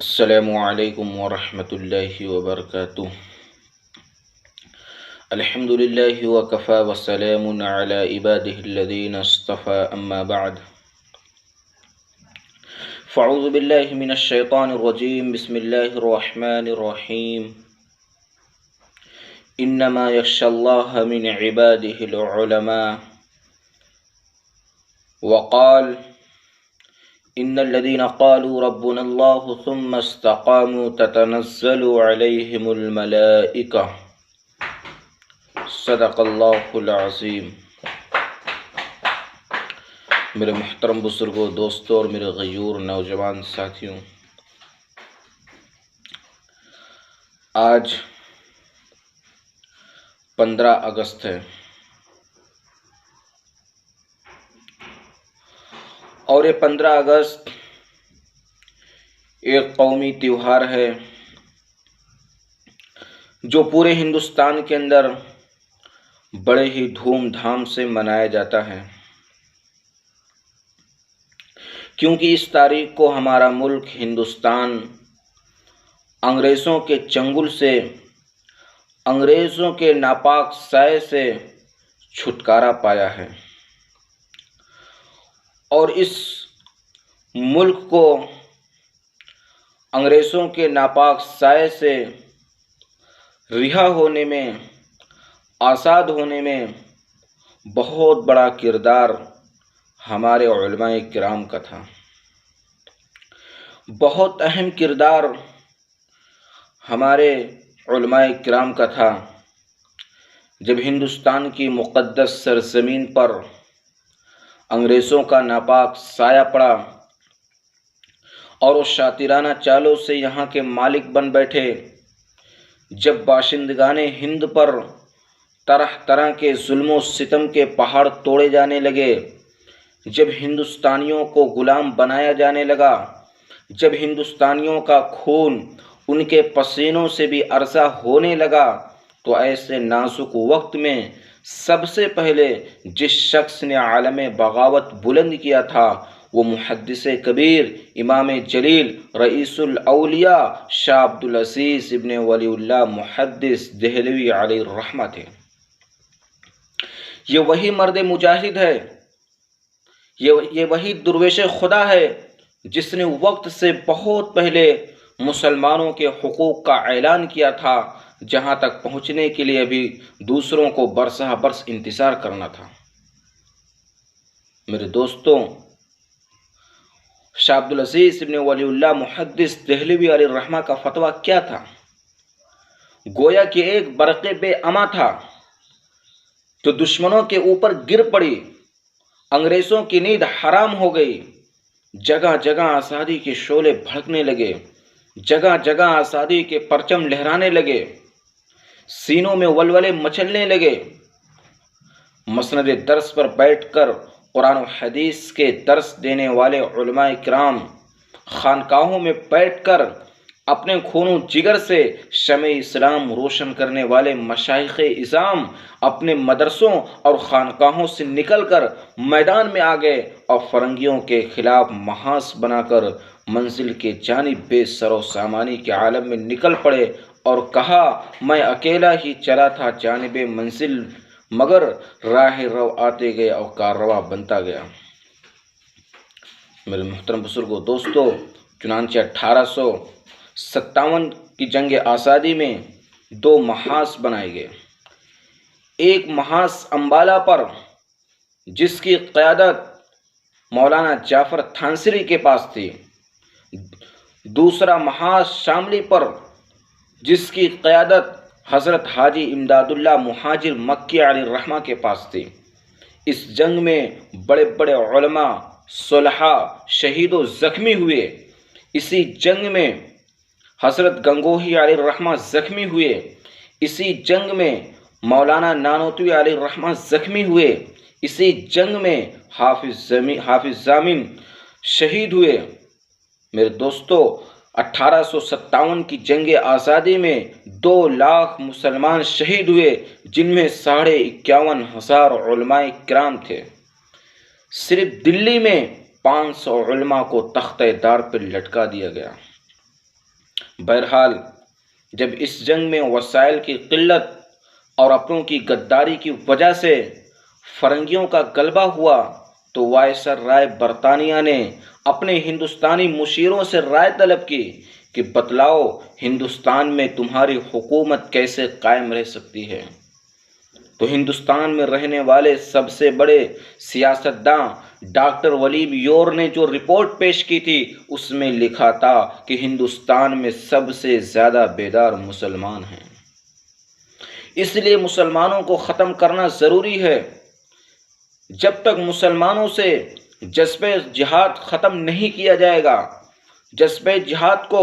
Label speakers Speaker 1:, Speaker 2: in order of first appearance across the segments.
Speaker 1: السلام علیکم ورحمۃ اللہ وبرکاتہ۔ الحمد للہ وکفی وسلام علی عبادہ الذین اصطفی، اما بعد فاعوذ باللہ من الشیطان الرجیم، بسم اللہ الرحمن الرحیم۔ انما یخشی اللہ من عبادہ العلماء، وقال ان الذين قالوا ربنا الله ثم استقاموا تتنزل عليهم الملائكة، صدق اللہ العظیم۔ میرے محترم بزرگوں، دوستوں اور میرے غیور نوجوان ساتھیوں، آج 15 اگست ہے اور یہ 15 اگست ایک قومی تہوار ہے جو پورے ہندوستان کے اندر بڑے ہی دھوم دھام سے منایا جاتا ہے، کیونکہ اس تاریخ کو ہمارا ملک ہندوستان انگریزوں کے چنگل سے، انگریزوں کے ناپاک سائے سے چھٹکارا پایا ہے، اور اس ملک کو انگریزوں کے ناپاک سائے سے رہا ہونے میں، آزاد ہونے میں بہت بڑا کردار ہمارے علماء کرام کا تھا، بہت اہم کردار ہمارے علماء کرام کا تھا۔ جب ہندوستان کی مقدس سرزمین پر انگریزوں کا ناپاک سایہ پڑا اور وہ شاطرانہ چالوں سے یہاں کے مالک بن بیٹھے، جب باشندگان ہند پر طرح طرح کے ظلم و ستم کے پہاڑ توڑے جانے لگے، جب ہندوستانیوں کو غلام بنایا جانے لگا، جب ہندوستانیوں کا خون ان کے پسینوں سے بھی ارزاں ہونے لگا، تو ایسے نازک وقت میں سب سے پہلے جس شخص نے عالم بغاوت بلند کیا تھا وہ محدث کبیر، امام جلیل، رئیس الاولیاء شاہ عبدالعزیز ابن ولی اللہ محدث دہلوی علیہ الرحمہ تھے۔ یہ وہی مرد مجاہد ہے، یہ وہی درویش خدا ہے جس نے وقت سے بہت پہلے مسلمانوں کے حقوق کا اعلان کیا تھا، جہاں تک پہنچنے کے لیے ابھی دوسروں کو برسہ برس انتظار کرنا تھا۔ میرے دوستوں، شاہ عبدالعزیز ابن ولی اللہ محدث دہلوی علیہ الرحمہ کا فتویٰ کیا تھا؟ گویا کہ ایک برق بے اما تھا جو دشمنوں کے اوپر گر پڑی، انگریزوں کی نیند حرام ہو گئی، جگہ جگہ آزادی کے شعلے بھڑکنے لگے، جگہ جگہ آزادی کے پرچم لہرانے لگے، سینوں میں ولولے مچلنے لگے۔ مسند درس پر بیٹھ کر قرآن و حدیث کے درس دینے والے علماء کرام، خانقاہوں میں بیٹھ کر اپنے خون و جگر سے شمع اسلام روشن کرنے والے مشائخ اعظام اپنے مدرسوں اور خانقاہوں سے نکل کر میدان میں آ گئے اور فرنگیوں کے خلاف محاذ بنا کر منزل کے جانب بے سر و سامانی کے عالم میں نکل پڑے اور کہا، میں اکیلا ہی چلا تھا جانب منزل، مگر راہ رو آتے گئے اور کاررواں بنتا گیا۔ میرے محترم بزرگوں، دوستوں، چنانچہ 1857 کی جنگ آزادی میں 2 محاذ بنائے گئے، ایک محاذ امبالہ پر جس کی قیادت مولانا جعفر تھانسری کے پاس تھی، دوسرا محاذ شاملی پر جس کی قیادت حضرت حاجی امداد اللہ مہاجر مکی علیہ الرحمہ کے پاس تھی۔ اس جنگ میں بڑے بڑے علماء، صلحاء شہید و زخمی ہوئے۔ اسی جنگ میں حضرت گنگوہی علیہ الرحمہ زخمی ہوئے۔ اسی جنگ میں مولانا نانوتوی علیہ الرحمہ زخمی ہوئے۔ اسی جنگ میں حافظ ضامن شہید ہوئے۔ میرے دوستو، 1857 کی جنگ آزادی میں 2 لاکھ مسلمان شہید ہوئے، جن میں 51,500 علماء کرام تھے۔ صرف دلی میں 500 علماء کو تختہ دار پر لٹکا دیا گیا۔ بہرحال جب اس جنگ میں وسائل کی قلت اور اپنوں کی غداری کی وجہ سے فرنگیوں کا غلبہ ہوا تو وائسر رائے برطانیہ نے اپنے ہندوستانی مشیروں سے رائے طلب کی کہ بتلاؤ ہندوستان میں تمہاری حکومت کیسے قائم رہ سکتی ہے۔ تو ہندوستان میں رہنے والے سب سے بڑے سیاستداں ڈاکٹر ولیم یور نے جو رپورٹ پیش کی تھی اس میں لکھا تھا کہ ہندوستان میں سب سے زیادہ بیدار مسلمان ہیں، اس لیے مسلمانوں کو ختم کرنا ضروری ہے۔ جب تک مسلمانوں سے جذبہ جہاد ختم نہیں کیا جائے گا، جذبہ جہاد کو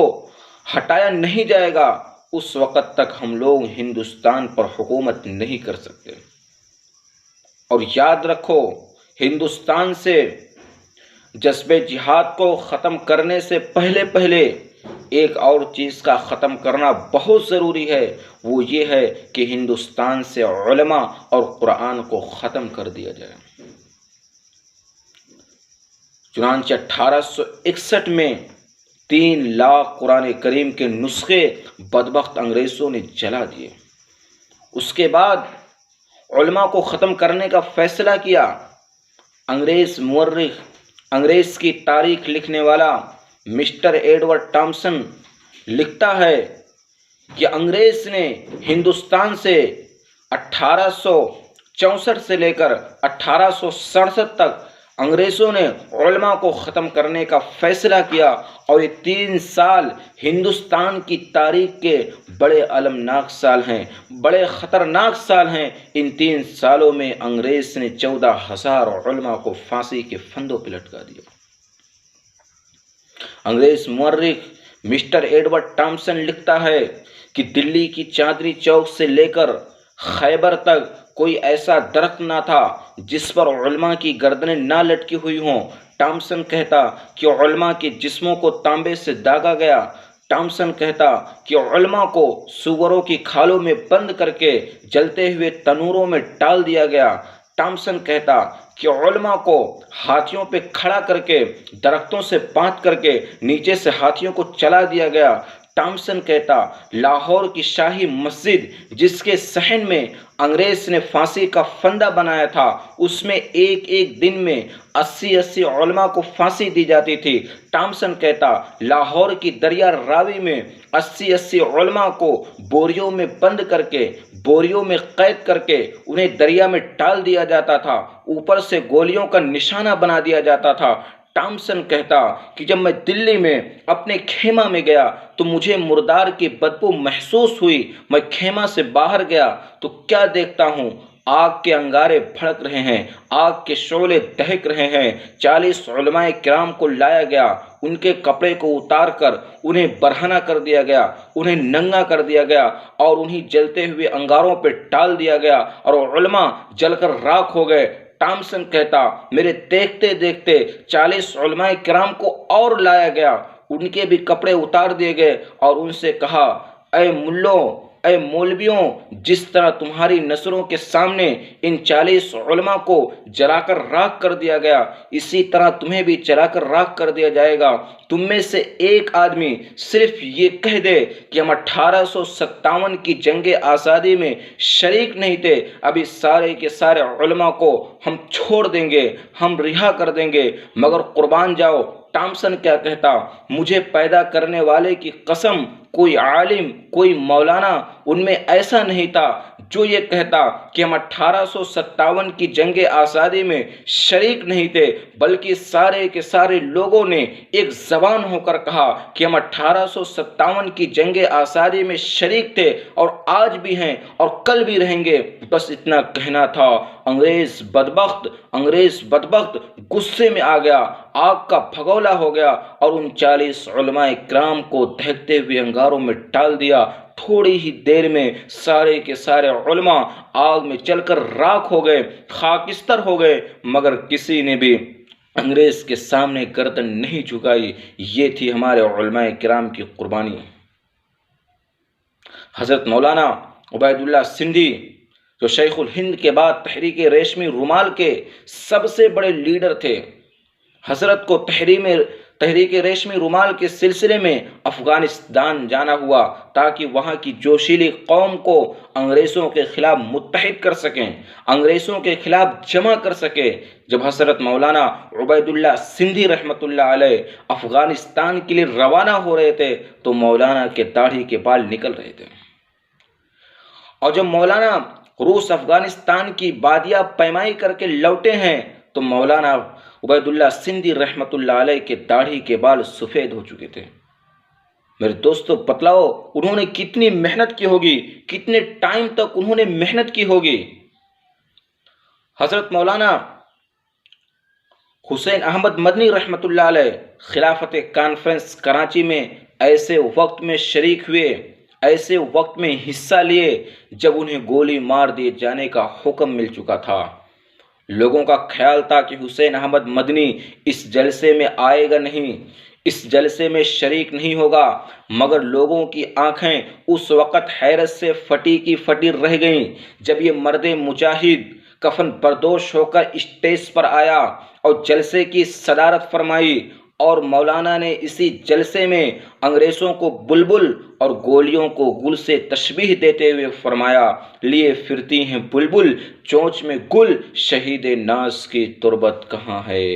Speaker 1: ہٹایا نہیں جائے گا، اس وقت تک ہم لوگ ہندوستان پر حکومت نہیں کر سکتے۔ اور یاد رکھو، ہندوستان سے جذبہ جہاد کو ختم کرنے سے پہلے ایک اور چیز کا ختم کرنا بہت ضروری ہے، وہ یہ ہے کہ ہندوستان سے علماء اور قرآن کو ختم کر دیا جائے۔ چنانچہ 1861 میں 3 لاکھ قرآن کریم کے نسخے بدبخت انگریزوں نے جلا دیے۔ اس کے بعد علماء کو ختم کرنے کا فیصلہ کیا۔ انگریز مورخ، انگریز کی تاریخ لکھنے والا مسٹر ایڈورڈ ٹامسن لکھتا ہے کہ انگریز نے ہندوستان سے 1864 سے لے کر 1867 تک انگریزوں نے علماء کو ختم کرنے کا فیصلہ کیا، اور یہ 3 سال ہندوستان کی تاریخ کے بڑے المناک سال ہیں، بڑے خطرناک سال ہیں۔ ان 3 سالوں میں انگریز نے 14,000 علماء کو پھانسی کے پھندوں پہ لٹکا دیا۔ انگریز مورخ مسٹر ایڈورڈ ٹامسن لکھتا ہے کہ دلی کی چاندنی چوک سے لے کر خیبر تک کوئی ایسا درخت نہ تھا جس پر علماء کی گردنیں نہ لٹکی ہوئی ہوں۔ ٹامسن کہتا کہ علماء کے جسموں کو تانبے سے داغا گیا۔ ٹامسن کہتا کہ علماء کو سوروں کی کھالوں میں بند کر کے جلتے ہوئے تنوروں میں ڈال دیا گیا۔ ٹامسن کہتا کہ علماء کو ہاتھیوں پہ کھڑا کر کے درختوں سے باندھ کر کے نیچے سے ہاتھیوں کو چلا دیا گیا۔ ٹامسن کہتا لاہور کی شاہی مسجد جس کے صحن میں انگریز نے پھانسی کا پھندا بنایا تھا، اس میں ایک دن میں 80 علماء کو پھانسی دی جاتی تھی۔ ٹامسن کہتا لاہور کی دریا راوی میں 80 علماء کو بوریوں میں بند کر کے، بوریوں میں قید کر کے انہیں دریا میں ڈال دیا جاتا تھا، اوپر سے گولیوں کا نشانہ بنا دیا جاتا تھا۔ ٹامسن کہتا کہ جب میں دلی میں اپنے خیمہ میں گیا تو مجھے مردار کی بدبو محسوس ہوئی۔ میں خیمہ سے باہر گیا تو کیا دیکھتا ہوں، آگ کے انگارے بھڑک رہے ہیں، آگ کے شعلے دہک رہے ہیں۔ 40 علماء کرام کو لایا گیا، ان کے کپڑے کو اتار کر انہیں برہنہ کر دیا گیا، انہیں ننگا کر دیا گیا اور انہیں جلتے ہوئے انگاروں پہ ڈال دیا گیا اور علماء جل کر راکھ ہو گئے۔ ٹامسن کہتا میرے دیکھتے دیکھتے 40 علماء کرام کو اور لایا گیا، ان کے بھی کپڑے اتار دیے گئے اور ان سے کہا اے ملوں، اے مولویوں، جس طرح تمہاری نظروں کے سامنے ان 40 علماء کو جلا کر راکھ کر دیا گیا، اسی طرح تمہیں بھی جلا کر راکھ کر دیا جائے گا۔ تم میں سے ایک آدمی صرف یہ کہہ دے کہ ہم 1857 کی جنگ آزادی میں شریک نہیں تھے، ابھی سارے کے سارے علماء کو ہم چھوڑ دیں گے، ہم رہا کر دیں گے، مگر قربان جاؤ۔ ٹامسن کیا کہتا، مجھے پیدا کرنے والے کی قسم، کوئی عالم، کوئی مولانا ان میں ایسا نہیں تھا جو یہ کہتا کہ ہم 1857 کی جنگ آزادی میں شریک نہیں تھے، بلکہ سارے کے سارے لوگوں نے ایک زبان ہو کر کہا کہ ہم 1857 کی جنگ آزادی میں شریک تھے اور آج بھی ہیں اور کل بھی رہیں گے۔ بس اتنا کہنا تھا۔ انگریز بدبخت غصے میں آ گیا، آگ کا بھگولا ہو گیا اور ان 40 علماء کرام کو دہکتے ہوئے انگاروں میں ڈال دیا۔ تھوڑی ہی دیر میں سارے کے سارے علماء آگ میں جل کر راکھ ہو گئے، خاکستر ہو گئے، مگر کسی نے بھی انگریز کے سامنے گردن نہیں جھکائی۔ یہ تھی ہمارے علماء کرام کی قربانی۔ حضرت مولانا عبید اللہ سندھی جو شیخ الہند کے بعد تحریک ریشمی رومال کے سب سے بڑے لیڈر تھے، حضرت کو تحریک ریشمی رومال کے سلسلے میں افغانستان جانا ہوا تاکہ وہاں کی جوشیلی قوم کو انگریزوں کے خلاف متحد کر سکیں، انگریزوں کے خلاف جمع کر سکے۔ جب حضرت مولانا عبید اللہ سندھی رحمۃ اللہ علیہ افغانستان کے لیے روانہ ہو رہے تھے تو مولانا کے داڑھی کے بال نکل رہے تھے، اور جب مولانا روس افغانستان کی بادیہ پیمائی کر کے لوٹے ہیں تو مولانا عبید اللہ سندھی رحمۃ اللہ علیہ کے داڑھی کے بال سفید ہو چکے تھے۔ میرے دوستو بتلاؤ انہوں نے کتنی محنت کی ہوگی، کتنے ٹائم تک انہوں نے محنت کی ہوگی۔ حضرت مولانا حسین احمد مدنی رحمۃ اللہ علیہ خلافت کانفرنس کراچی میں ایسے وقت میں شریک ہوئے، ایسے وقت میں حصہ لیے جب انہیں گولی مار دیے جانے کا حکم مل چکا تھا۔ لوگوں کا خیال تھا کہ حسین احمد مدنی اس جلسے میں آئے گا نہیں، اس جلسے میں شریک نہیں ہوگا، مگر لوگوں کی آنکھیں اس وقت حیرت سے پھٹی کی پھٹی رہ گئیں جب یہ مرد مجاہد کفن پردوش ہو کر اسٹیج پر آیا اور جلسے کی صدارت فرمائی، اور مولانا نے اسی جلسے میں انگریزوں کو بلبل اور گولیوں کو گل سے تشبیہ دیتے ہوئے فرمایا، لیے پھرتی ہیں بلبل چونچ میں گل، شہید ناز کی تربت کہاں ہے۔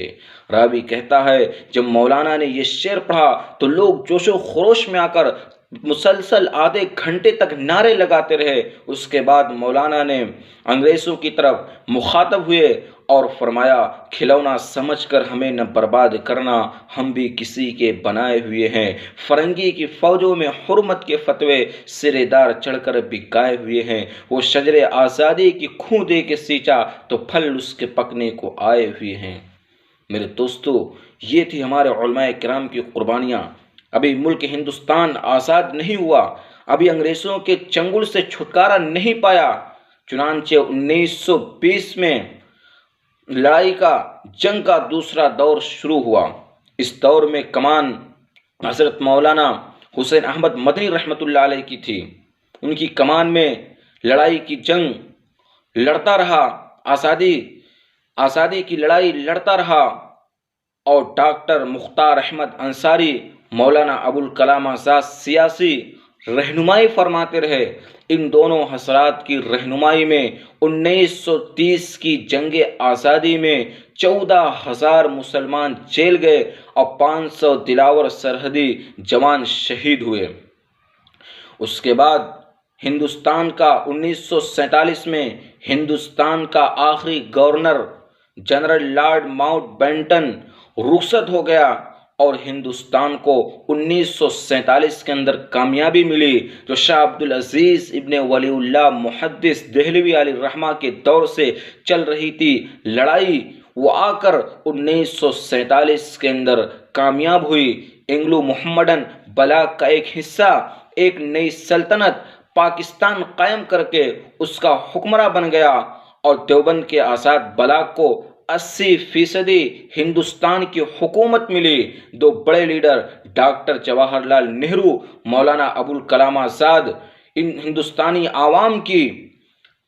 Speaker 1: راوی کہتا ہے جب مولانا نے یہ شعر پڑھا تو لوگ جوش و خروش میں آ کر مسلسل آدھے گھنٹے تک نعرے لگاتے رہے۔ اس کے بعد مولانا نے انگریزوں کی طرف مخاطب ہوئے اور فرمایا، کھلونا سمجھ کر ہمیں نہ برباد کرنا، ہم بھی کسی کے بنائے ہوئے ہیں۔ فرنگی کی فوجوں میں حرمت کے فتوے سرے دار چڑھ کر بکائے ہوئے ہیں۔ وہ شجر آزادی کی کھو دے کے سینچا تو پھل اس کے پکنے کو آئے ہوئے ہیں۔ میرے دوستو یہ تھی ہمارے علماء کرام کی قربانیاں۔ ابھی ملک ہندوستان آزاد نہیں ہوا، ابھی انگریزوں کے چنگل سے چھٹکارا نہیں پایا، چنانچہ 1920 میں لڑائی کا جنگ کا دوسرا دور شروع ہوا۔ اس دور میں کمان حضرت مولانا حسین احمد مدنی رحمۃ اللہ علیہ کی تھی۔ ان کی کمان میں لڑائی کی جنگ لڑتا رہا، آزادی کی لڑائی لڑتا رہا، اور ڈاکٹر مختار احمد انصاری مولانا ابوالکلام آزاد سیاسی رہنمائی فرماتے رہے۔ ان دونوں حضرات کی رہنمائی میں 1930 کی جنگ آزادی میں 14,000 مسلمان جیل گئے اور 500 دلاور سرحدی جوان شہید ہوئے۔ اس کے بعد ہندوستان کا 1947 میں ہندوستان کا آخری governor general lord Mountbatten رخصت ہو گیا، اور ہندوستان کو 1947 کے اندر کامیابی ملی جو شاہ عبدالعزیز ابن ولی اللہ محدث دہلوی علیہ الرحمہ کے دور سے چل رہی تھی لڑائی، وہ آ کر 1947 کے اندر کامیاب ہوئی۔ انگلو محمڈن بلاک کا ایک حصہ ایک نئی سلطنت پاکستان قائم کر کے اس کا حکمراں بن گیا، اور دیوبند کے آزاد بلاک کو 80% ہندوستان کی حکومت ملی۔ دو بڑے لیڈر ڈاکٹر جواہر لال نہرو، مولانا ابوالکلام آزاد ان ہندوستانی عوام کی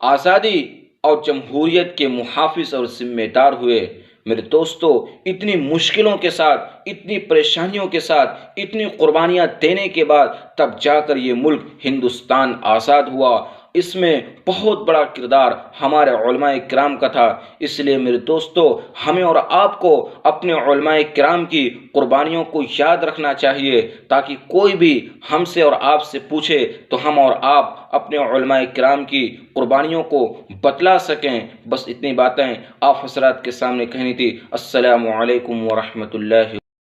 Speaker 1: آزادی اور جمہوریت کے محافظ اور ذمہ دار ہوئے۔ میرے دوستو اتنی مشکلوں کے ساتھ، اتنی پریشانیوں کے ساتھ، اتنی قربانیاں دینے کے بعد تب جا کر یہ ملک ہندوستان آزاد ہوا۔ اس میں بہت بڑا کردار ہمارے علماء کرام کا تھا۔ اس لیے میرے دوستو ہمیں اور آپ کو اپنے علماء کرام کی قربانیوں کو یاد رکھنا چاہیے، تاکہ کوئی بھی ہم سے اور آپ سے پوچھے تو ہم اور آپ اپنے علماء کرام کی قربانیوں کو بتلا سکیں۔ بس اتنی باتیں آپ حضرات کے سامنے کہنی تھی۔ السلام علیکم ورحمۃ اللہ۔